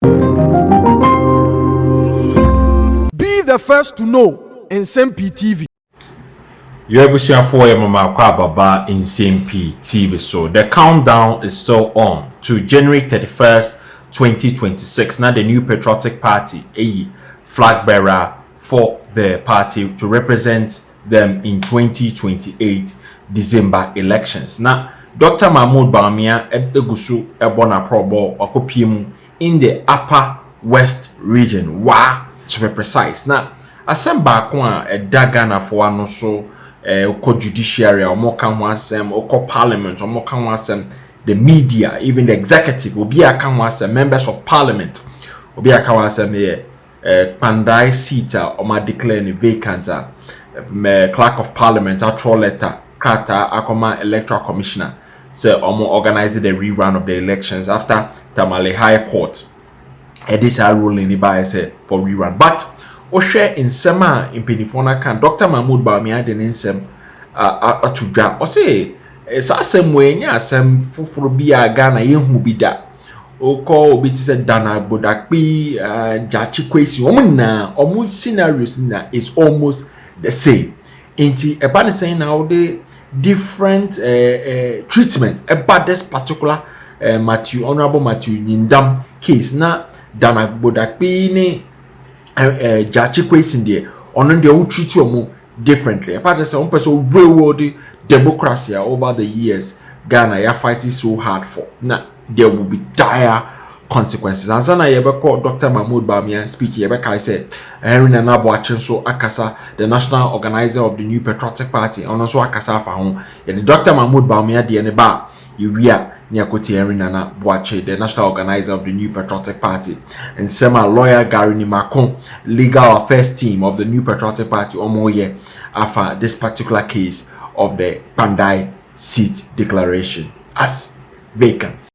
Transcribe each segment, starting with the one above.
Be the first to know. Nsem-Pii TV. You ever see Mama Baba Nsem-Pii TV? So the countdown is still on to January 31st, 2026. Now the new patriotic party, a flag bearer for the party to represent them in 2028 December elections. Now Dr. Mahmoud Bawumia Egusu Ebona Probo Okopiemu in the Upper West region. To be precise. Now asem baako a Ghana for ano so judiciary or parliament or the media, even the executive will be a members of parliament will be a Kpandai seat or ma declare vacant clerk of parliament a troll letter krata akoma electoral commissioner so organize the rerun of the elections after Tamale High Court this are ruling by say for rerun. But Oshe Nsem in Penifona can Dr. Mahmoud Bawumia de Nsem atudwa o say asem we nya asem fufuru bia Ghana yehu bi da oko obi ti say dana bodakpi jachi kwesi omu scenarios na is almost the same inti eba ne saying now the different treatment about this particular Honorable Matthew Nyindam case na dana bodakpi ni jachi kwesi ndie ono ndie wo treat omu differently. Apart from one person railroad democracy over the years, Ghana are fighting so hard for. Now there will be dire consequences. And so now you call Dr. Mahmoud Bawumia speech. You said Henry Nana Boachenso Akasa, the national organizer of the New Patriotic Party, and also Akasa Fahon. The Dr. Mahmoud Bawumia DNBA, you are Nyakoti Henry Nana Boache, the national organizer of the New Patriotic Party, and Sema lawyer Gary Nimakon, legal affairs team of the New Patriotic Party, Omoye, after this particular case of the Kpandai seat declaration as vacant.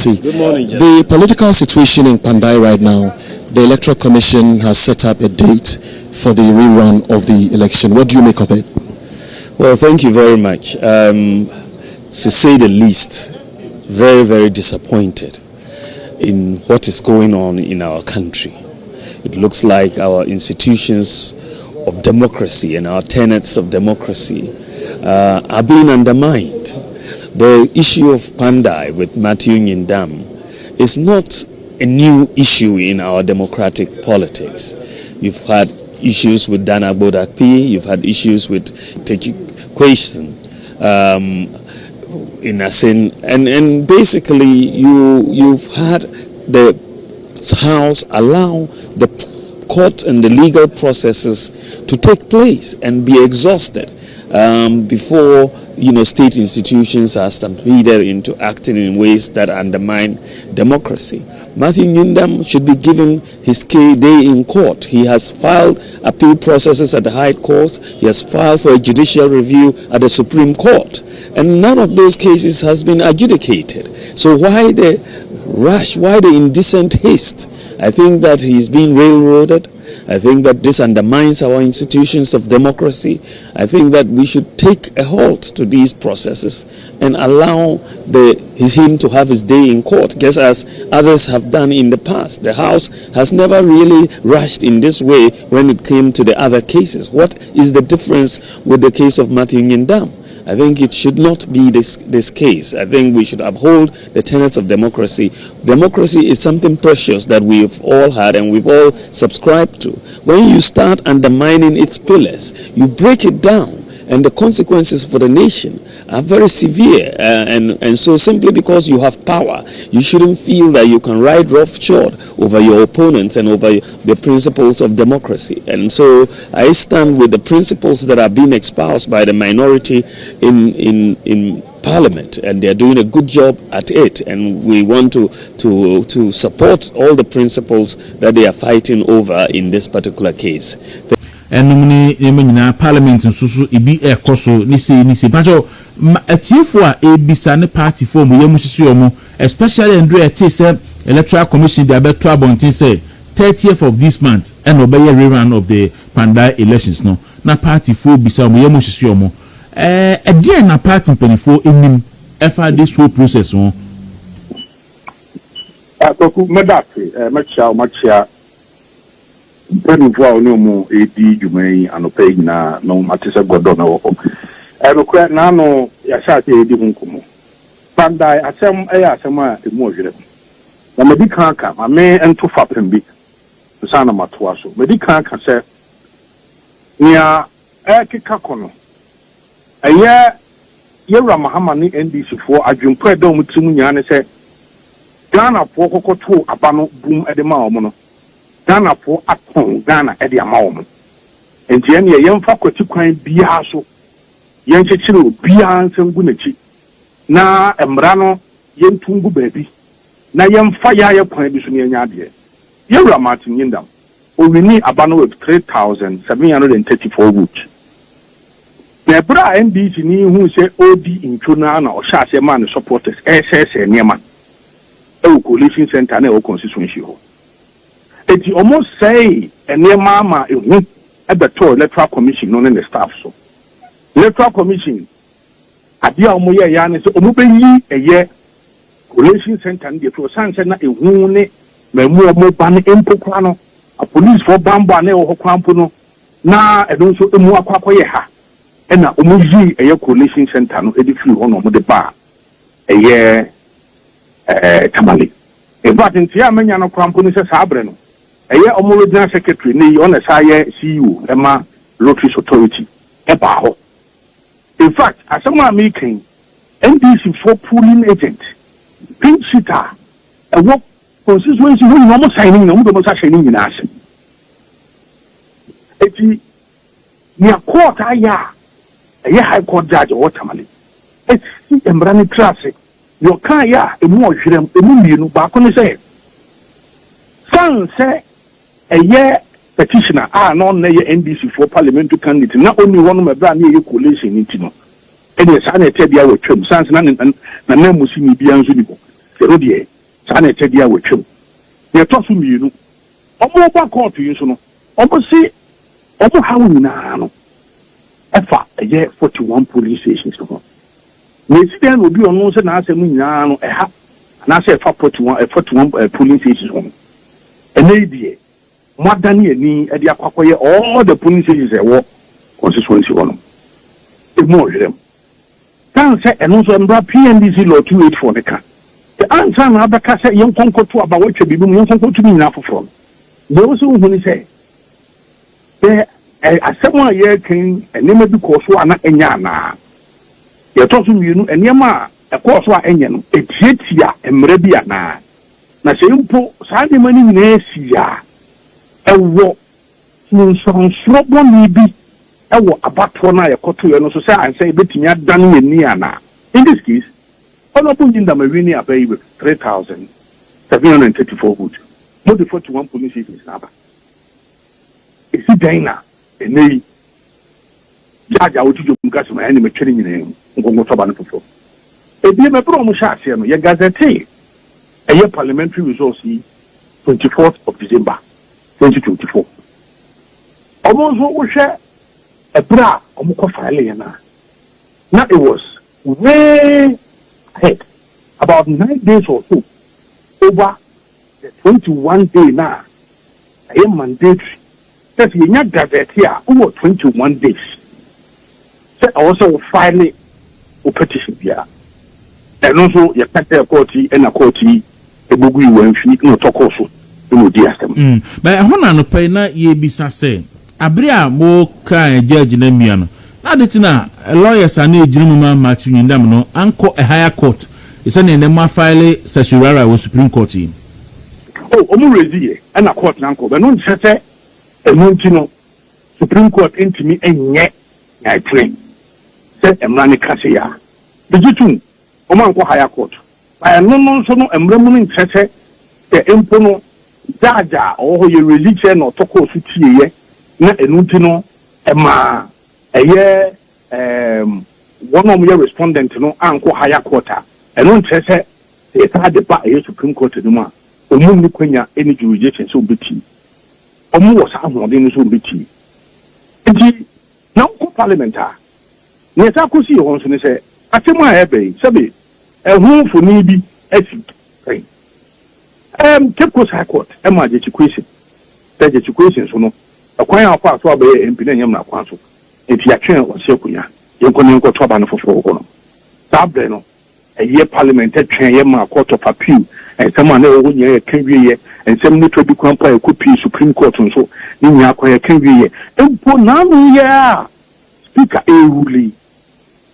Good morning, the political situation in Kpandai right now, the Electoral Commission has set up a date for the rerun of the election. What do you make of it? Well, thank you very much. To say the least, very, very disappointed in what is going on in our country. It looks like our institutions of democracy and our tenets of democracy are being undermined. The issue of Kpandai with Matthew Nyindam is not a new issue in our democratic politics. You've had issues with Dana Bodakpi, you've had issues with Techikwesen, in Asin, and basically you've had the House allow the court and the legal processes to take place and be exhausted before state institutions are stampeded into acting in ways that undermine democracy. Matthew Nyindam should be given his day in court. He has filed appeal processes at the High Court. He has filed for a judicial review at the Supreme Court. And none of those cases has been adjudicated. So why the rush? Why the indecent haste? I think that he's being railroaded. I think that this undermines our institutions of democracy. I think that we should take a halt to these processes and allow him to have his day in court, just as others have done in the past. The House has never really rushed in this way when it came to the other cases. What is the difference with the case of Matthew Nyindam? I think it should not be this case. I think we should uphold the tenets of democracy. Democracy is something precious that we've all had and we've all subscribed to. When you start undermining its pillars, you break it down, and the consequences for the nation are very severe. And so simply because you have power, you shouldn't feel that you can ride roughshod over your opponents and over the principles of democracy. And so I stand with the principles that are being espoused by the minority in parliament, and they are doing a good job at it. And we want to support all the principles that they are fighting over in this particular case. And parliament and so ibi ekoso ni se pacho atiefo a ebisa ne party form yemusisi especially and do a say electoral commission dey abeto abontin say 30th of this month and obey rerun of the Kpandai elections no na party for bisa yemusisi again na party penifo enim efa this whole process one Koku medati machia penifo no mo edi dwumai anopai na no matese godo na wo ekura na no ya sha te edi hunkumo Kpandai asem asem a emu ohwere na medical aka ma me ento fapem bi sana matoa so medical aka se nia ekeka kono eye yewra mahama ni NDC for adwumpo eda omutimu nya ne se Ghana po kokoto abano bum ede ma omo no Ghana po aton Ghana ede ama omo enti ene yemfa kwati kwan bia so yenchechire obia nsengu nachi na emra no yentungu baabi na yemfa ya kwan bi so ne nya ade yewra Martin Yindam owini abano with 3,734 votes na bra NDC ni hu se odi intuna na o sha se man supporters SS niema e coalition center na o constituency ho eti almost say niema ma ehu ebeto electoral commission no ne staff so electoral commission adia omo ye ya ne se omo beyi eye coalition center ne pro sanse na ehu ne mamu omo ba ne empokwa no a police for bamba na o kwampo no na edo so emu akwakoye ha ena omuji eye coalition center no edifiri ho no mo de ba eye tamale but ntia amanya no kwampo no se sabre no eye omo regional secretary ne on sa ye CEO ema lottery authority e ba ho in fact asema making NDC for pooling agent pink sitter e work constituency who no signing no mo sa signing ni ase eti ni court aya eye high court judge watermale eti embrani traffic your car ya emu ohwirem emu mienu ba ko ne say sanse eye petitioner no na ye NDC for parliamentary candidate na only one member na ye coalition nti no ede sa na ete dia wetwem sanse na musi ni bia nso ni ko se no de sa na ete dia wetwem ye to so mienu omo ba court yi so no omo si omo hawo na no efa eye 41 police stations no Mexican will be on se na asem nyina no eha na se fa 41 police stations on enedie modern ani e dia kwakoye all the police stations e wo constituency on e mo hwem kan se eno so mbra PNDC law 284 ne ka the answer na abaka se yen konkoto aba wotwa bibi mu yen konkoto mi nyina foforo de wo so hu ni se asem a ye kan enema bi ko so ana enya na ye to so mienu enema e ko so a enye no etietia emre bia na se mpo sa de mani nyina esia ewo nso boni bi ewo abato na ye koto ye no so say anse betimi adan yeni ana in this case honorable Yindam awini abai with 3,734 votes mo de 41 police stations na ba esi daina enei jaja otujo kumkasi ma yani metwere nyina ngongo toba no fofo ebi me pro mo sha ase no ye gazette eye parliamentary results 24th of December 2024 almost what we share a bra omuko file na it was way ahead about 9 days or so over the 21 day now I am mandatory that you not gazette here over 21 days so also file a petition here and also you can't tell court and a court a bugu when you no talk also no diastem but hona no pay na ye bisa say abria mo kan judge na mia no na de tina lawyers ana ejinu mu Martin Yindam no anko a higher court is an enema file sessurara with Supreme Court oh omu rezi and a court nanko but no say no Supreme Court intimi enye na train say emrani kase ya digitu Oman ko higher court. By no no emremun nchese the empono jaja or your religion or toko suti ye na enuti no ema eye one of your respondent no anko higher court eno nchese e ta de ba e Supreme Court no ma omu ni kwanya any jurisdiction so beti omu was ahode so beti nti na ko parliamentar ne ta ko si ho so ne se atema ebe sebe ehun foni bi esi Cape Coast High Court emergency question so no akwan akwa so abaye MP na nyam na akwan so enti ya twen o se kunya yenko to aba no fofo ho no sabre no eye parliament twen ye ma court of appeal ensema na wo nya ye kan wiye ensem ni to bi kwan pa ekopi Supreme Court so ni nya akwa ye kan wiye empo na no ye speaker ewuli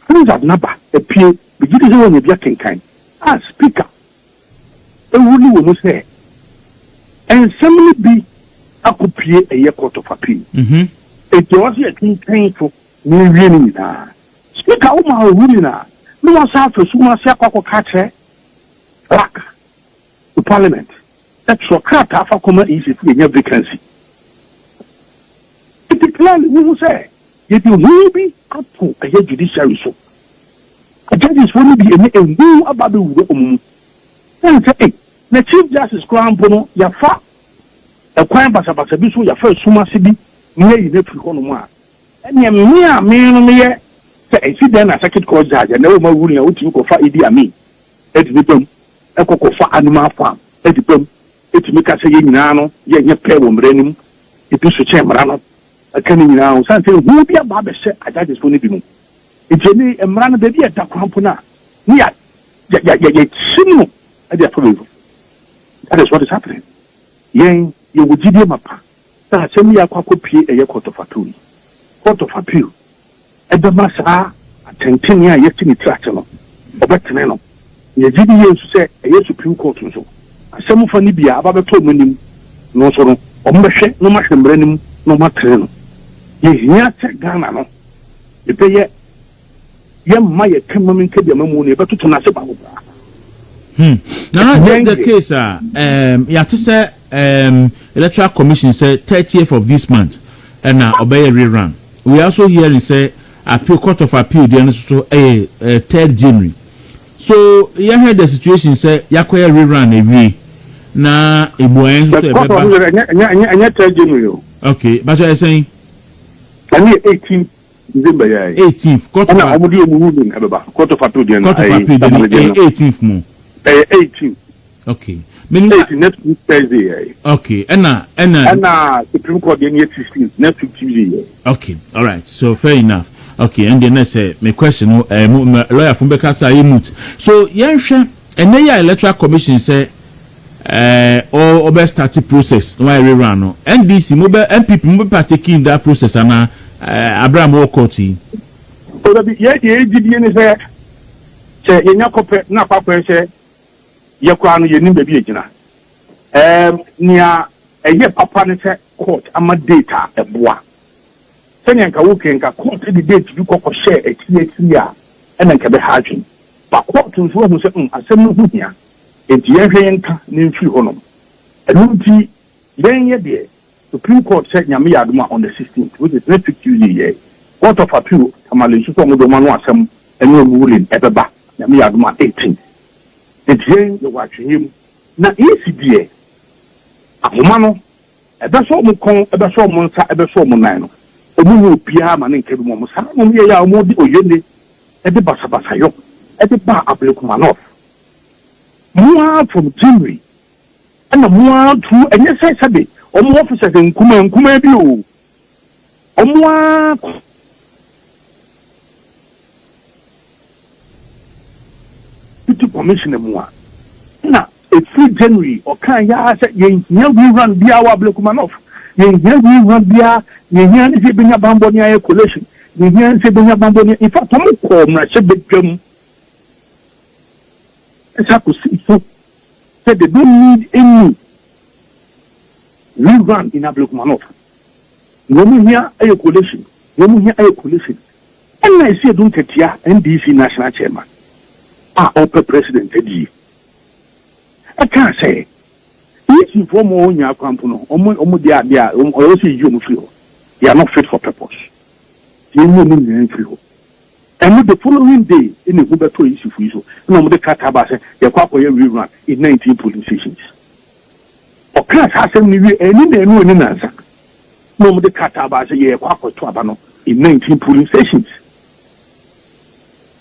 hands naba epie bigidi ze won bia kenkan speaker ewuli wo no se ensem bi akopie eye court of appeal it was a kenkan so ni wie ni na speaker wo ma ewuli na no was after so ma se akwa kache raka the parliament that's so crata afa come easy for any vacancy it declared we say yet you will be up to a judiciary so a judges will be a new about the and say the chief justice crown bono ya fa a crime basa biso ya fa suma sibi near you never go no more and ya me say see then a second court judge and no more ruling out you go for Idi Amin et the e ko fa animal farm et the et make say nyina no ye pay wo mranim e bi so che mra no akani nyina o san say hu bia ba be se judges for ni bi mu ejeni emra no be bi eta kwampo na ni ya chinu e dey for you. That is what is happening. Yen you would give him a pa. That same ya kwa kopie eye court of appeal. Court of appeal. E be masa atenten ya yetini track no. Obetene no. Ye gidi ye su say eye Supreme Court so. Asem fa ni bia aba beto manim no so no. Ombehwe no mahwe mranim no matre no. Ye hia te Ghana no. E be ye ma ye kemamin ke bia mamu ne beto na se ba go. Now that's the case. You have to say Electoral Commission said 30th of this month, and now obey a rerun. We also hearing say appeal court of appeal the so 3rd January. So you heard the situation say yakoya rerun every na eboyen so e beba 3rd January. Okay, but you are saying 18th December 18th court of appeal the 18th mo 18th. Okay. Next week Thursday. Okay. And Supreme Court the 16th next week Tuesday. Okay. All right. So fair enough. Okay. And then I say my question lawyer from Bekasa Imut. So yenhwe ene ya Electoral Commission say or obe start process why we run no NDC mobile MPP mobile partake in that process and Abraham Okoti. So that ye did any say yenya kope na kwakwe say ye kwa no ye nim ba bi agina nia eye papa ne se court ama data eboa senya nka wo kenka court the date bi kokko share eti a ena nka be hadwen ba court nso ho se asem no hu hia enti ye hwe nka ne mfi honom enunti yen ye de Supreme Court said nyame yadoma on the 16th which is next Tuesday court of appeal tamale so mo do ma no asem eno ruling ebeba nyame yadoma 18 etiyen ye watchim na ECDA ahoma no ebe so mo kon ebe so mo nsa ebe so mo nan no omu wo pia ma ne nkebi mo sa mo ye ya mo di oyene ebe basabasa yo ebe ba Ablekumanof mo from January and mo to enye sai sabe omu officers nkuma bi o omu commissioner mua na free January or kan ya say yen we run bia wa Ablekumanof yen we run bia yen se benya bambo ni aye collation yen se benya bambo ni in fact mo ko na se betwam esa ko so say they don't need any rerun in Ablekumanof no mo here aye collation and I see don't tetia NDC national chairman open president edi I can't say if you form on your company omo dia o see you free they are not fit for purpose you know free and the following day in the Uber to issue for you no the kataba say you rerun in 19 polling stations or class has any no answer no the kataba say you to abano in 19 polling stations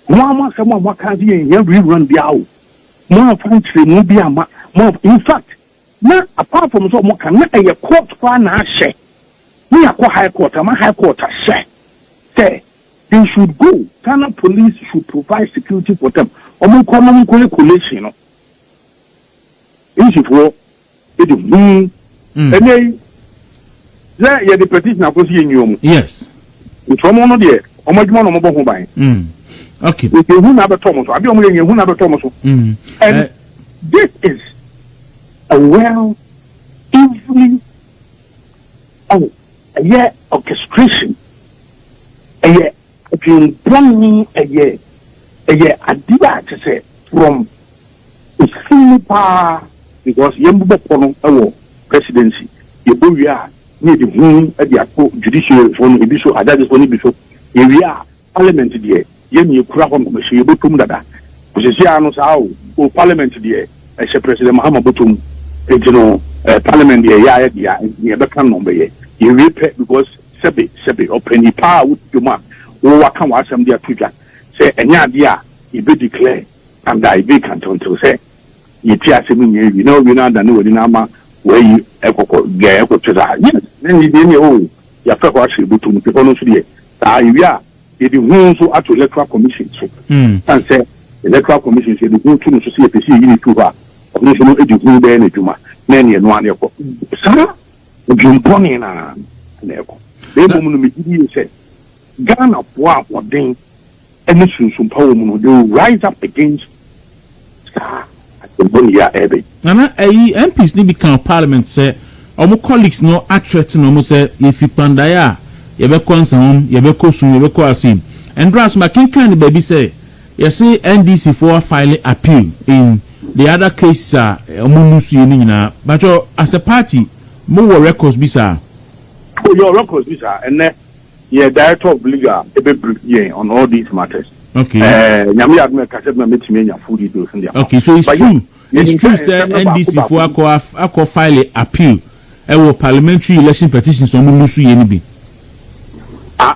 Mama someone what can be in rerun the hour more fancy no be more in fact now apart from so more can not a court for na share me a high court am high court share say they should go. Ghana police should provide security for them. Omo collation, no. Issue for it. And then there you the petition I see in you. Yes. It's from one of the Omo Omo buy. Okay. If you have a Thomas, I be only you have a Thomas. And this is a well every orchestration. If you bring a year, adiba to say from the power because Yambu presidency, Yabuya need the whom at the judicial from Ibiso, Adadis on Ibiso, area parliament there, Yemi Kurapam Commission, Yabutum Dada, Posianos how, parliament there, as a president Mahama Butum, parliament there, Yabakan number ye, you repeat because Sebe, open the power with Juma. What can watch them there Twitter? Say any idea you be declare and I vacant until say you tear me you know that no nama where you echo get to that. Yes, then you didn't know your first watch but to people no see we are the who so at electoral commission and say electoral commission say the who to see if you need to her of national education there in Juma then you know sir you born in an echo they woman me say Ghana poor or ding any soon power they will rise up against the Bawumia ebe. Nana MPs ni become parliament say omo colleagues no attract no mo say if Kpandai ye be konsan ye be kosun ye be ko asim and draws makinkan baby say you see NDC for file appeal in the other cases omo nusu ye ni nyina but as a party mo wo records bi sir. Oh your records bi sir and yeah, director of legal on all these matters. Okay. Okay, so it's true. It's true, sir. NDC for ako file appeal. Ewo parliamentary election petitions on musu yenibi.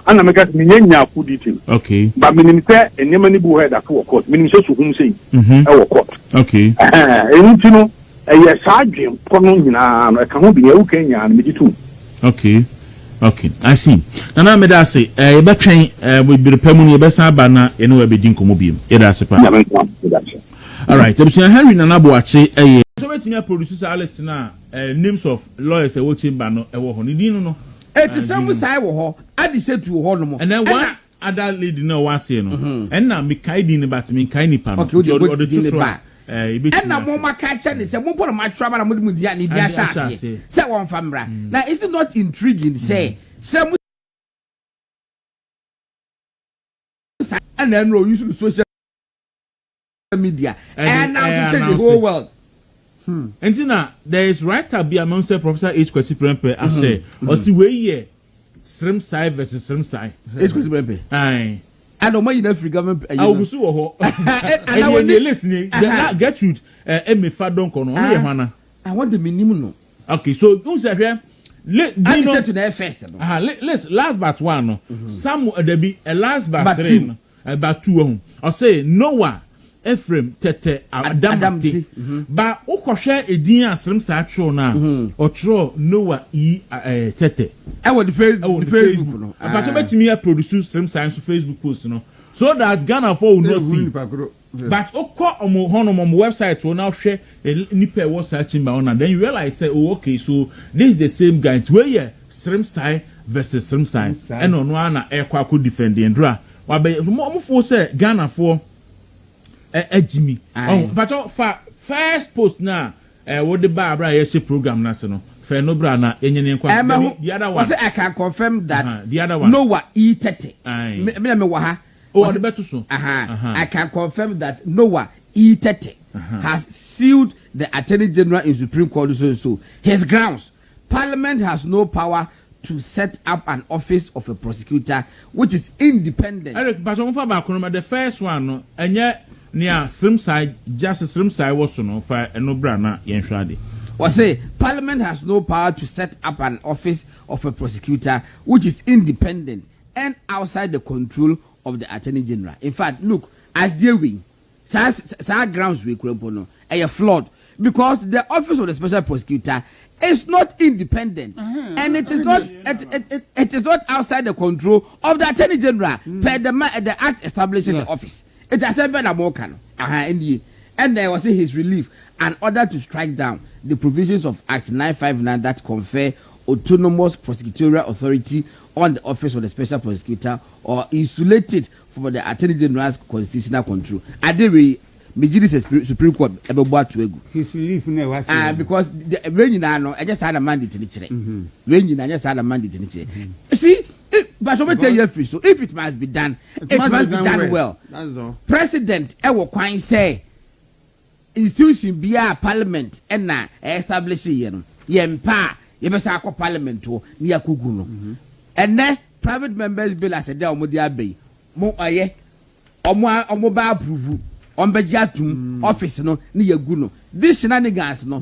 Ana meka minya full detail. Okay. But minim say enema ni bu head akọ court. Minim say so hum say. Ewo court. Okay. Enti no eye saadwen pono nyina no e ka ho bi e wo Kenya na meditu. Okay. Okay, I see. Nana me da say e be twen we be repemu ne be san ba na e no we be din komo biem. E da se pa. All right, Ebusia Henry Nana Boache so betimi producer Alex na names of lawyers e wo chamber no e wo ho. Ni din no. It is some say wo ho, adi say to ho no mo. And then one other lady no one say no. And na me kai din but me kai ni pa no. Okay, the two ba. And na mo maka cha ni say mo pon ma traba na mo di dia ni dia sha say. Say one famra. Now is it not intriguing say some and then no use social media and now to change the whole world. And now there is writer be among say Professor H. Kwesi Prempeh I say or see we here Srim Sai versus Srim Sai. H. Kwesi Prempeh. Aye. And no you free government. I will so ho. And when they listening Gertrude me fa don kono no ye hwana. I want the minimum no. Okay, so you say here I said to the first. Last but one no. Some there be a last but three about two or say Noah Ephraim Tete Adam but okoshe edin asrem sa atro na otro Noah Tete I want the Facebook no but betimi produce same science Facebook post no so that Ghana for will not see but okọ omo hono website will now share nipa was searching by on then you realize say oh okay so this is the same guy it's where yeah srem sai versus srem sai and on one na ekwa ko defend the ndra wa be mo for say Ghana for Jimmy. Oh, but first post now, what the Barbara yes program national. Fair no brana, the other one. I can confirm that the other one. No what E30. Me waha. I can confirm that Noah E30 has sealed the Attorney General in Supreme Court. So his grounds. Parliament has no power to set up an office of a prosecutor which is independent. Eric, but the first one, and yet near some side, Justice Rimside was no for a no brana yenshadi. Or say Parliament has no power to set up an office of a prosecutor which is independent and outside the control of the Attorney General. In fact, look, at the grounds we no are flawed because the office of the special prosecutor is not independent and it is not it is not outside the control of the Attorney General per the act establishing the office. It has been a mokan and there was his relief and order to strike down the provisions of Act 959 that confer autonomous prosecutorial authority on the office of the special prosecutor or insulate it from the Attorney General's constitutional control. Adewe Majority Supreme Court his relief never because when you know I just had a mandate in it. When you just had a mandate in it. See, but I tell you so if it must be done, it must be done well. That's all. President Ewo Kwan say institution be a parliament and na establish yempa yebesa akọ parliament to ni akugu no. And then private members bill as a day omodi abey mo aye omo ba approve on bejatum office no ni yagu no this shenanigans no